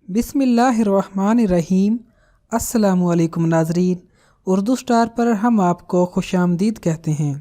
बिस्मिल्लाहिर्रहमानिर्रहीम। अस्सलामुअलैकुम नाज़रीन, उर्दू स्टार पर हम आपको खुशामदीद कहते हैं।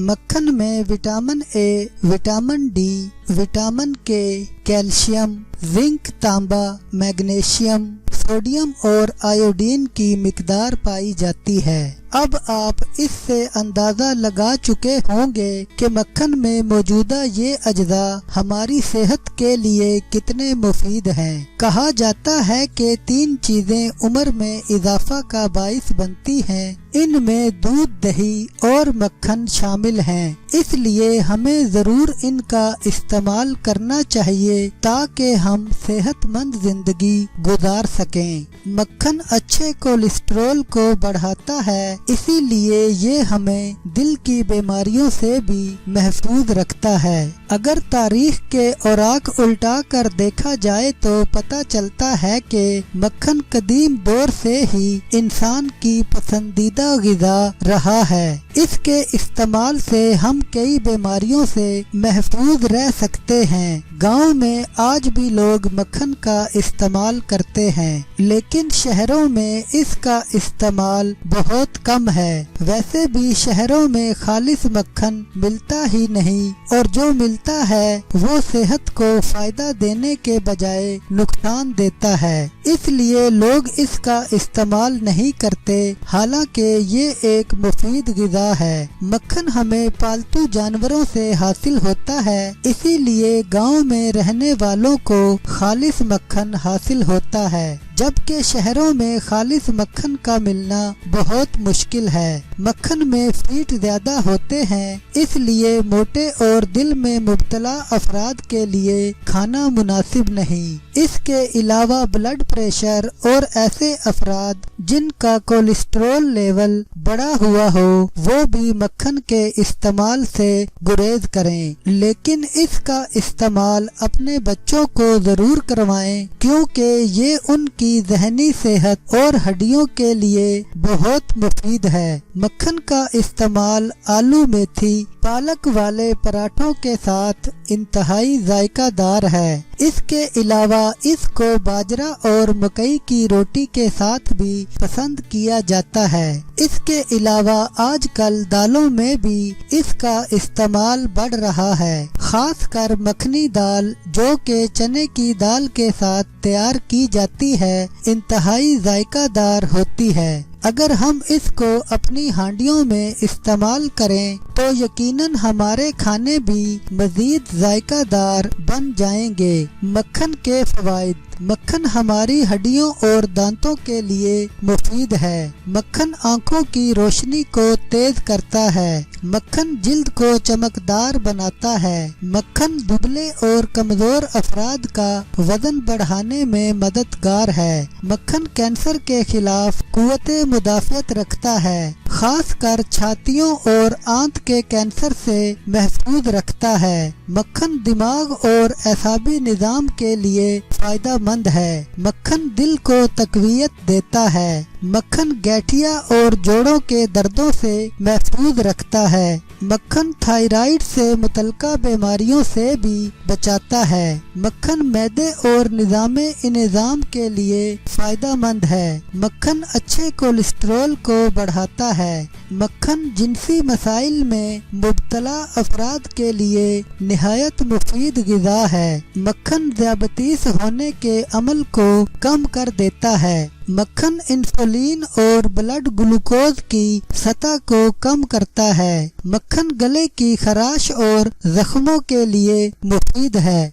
मक्खन में vitamin A, vitamin D, vitamin के, कैल्शियम, जिंक, तांबा, मैग्नीशियम, सोडियम और आयोडीन की मिकदार पाई जाती है। अब आप इससे अंदाज़ा लगा चुके होंगे कि मक्खन में मौजूदा ये अज्जा हमारी सेहत के लिए कितने मुफीद हैं। कहा जाता है कि 3 चीज़ें उम्र में इजाफा का बाइस बनती हैं। इनमें दूध, दही और मक्खन शामिल हैं। इसलिए हमें ज़रूर इनका इस्तेमाल करना चाहिए ताकि हम सेहतमंद जिंदगी गुजार सकें। मक्खन अच्छे कोलेस्ट्रॉल को बढ़ाता है, इसीलिए ये हमें दिल की बीमारियों से भी महफूज रखता है। अगर तारीख के औराक उल्टा कर देखा जाए तो पता चलता है कि मक्खन कदीम दौर से ही इंसान की पसंदीदा ग़िज़ा रहा है। इसके इस्तेमाल से हम कई बीमारियों से महफूज रह सकते हैं। गांव में आज भी लोग मक्खन का इस्तेमाल करते हैं, लेकिन शहरों में इसका इस्तेमाल बहुत कम है। वैसे भी शहरों में खालिस मक्खन मिलता ही नहीं, और जो मिलता है वो सेहत को फायदा देने के बजाय नुकसान देता है। इसलिए लोग इसका इस्तेमाल नहीं करते, हालांकि ये एक मुफीद ग़िज़ा है। मक्खन हमें पालतू जानवरों से हासिल होता है, इसीलिए गांव में रहने वालों को खालिस मक्खन हासिल होता है, जबकि शहरों में खालिस मक्खन का मिलना बहुत मुश्किल है। मक्खन में फीट ज्यादा होते हैं, इसलिए मोटे और दिल में मुब्तला अफराद के लिए खाना मुनासिब नहीं। इसके अलावा ब्लड प्रेशर और ऐसे अफराद जिनका कोलेस्ट्रॉल लेवल बढ़ा हुआ हो, वो भी मक्खन के इस्तेमाल से गुरेज करें। लेकिन इसका इस्तेमाल अपने बच्चों को जरूर करवाएं, क्योंकि ये उनकी ज़हनी सेहत और हड्डियों के लिए बहुत मुफीद है। मक्खन का इस्तेमाल आलू, मेथी, पालक वाले पराठों के साथ इंतहाई जायकादार है। इसके अलावा इसको बाजरा और मकई की रोटी के साथ भी पसंद किया जाता है। इसके अलावा आजकल दालों में भी इसका इस्तेमाल बढ़ रहा है, खासकर मखनी दाल जो कि चने की दाल के साथ तैयार की जाती है, इंतहाई जायकादार होती है। अगर हम इसको अपनी हांडियों में इस्तेमाल करें तो यकीनन हमारे खाने भी मजीद जायकादार बन जाएंगे। मक्खन के फवाइद। मक्खन हमारी हड्डियों और दांतों के लिए मुफीद है। मक्खन आंखों की रोशनी को तेज करता है। मक्खन जिल्द को चमकदार बनाता है। मक्खन दुबले और कमजोर अफराद का वजन बढ़ाने में मददगार है। मक्खन कैंसर के खिलाफ कुव्वते मुदाफ़ियत रखता है, खासकर छातियों और आंत के कैंसर से महफूज रखता है। मक्खन दिमाग और एसाबी निज़ाम के लिए फायदेमंद है। मक्खन दिल को तक़वियत देता है। मक्खन गठिया और जोड़ों के दर्दों से महफूज रखता है। मक्खन थायराइड से मुतल्लिका बीमारियों से भी बचाता है। मक्खन मैदे और निज़ाम के लिए फायदेमंद है। मक्खन अच्छे कोलेस्ट्रॉल को बढ़ाता है। मक्खन जिनसी मसाइल में मुब्तला अफराद के लिए निहायत मुफीद ग़िज़ा है। मक्खन ज़ियाबतीस होने के अमल को कम कर देता है। मक्खन इंसुलिन और ब्लड ग्लूकोज की सतह को कम करता है। मक्खन गले की खराश और जख्मों के लिए मुफीद है।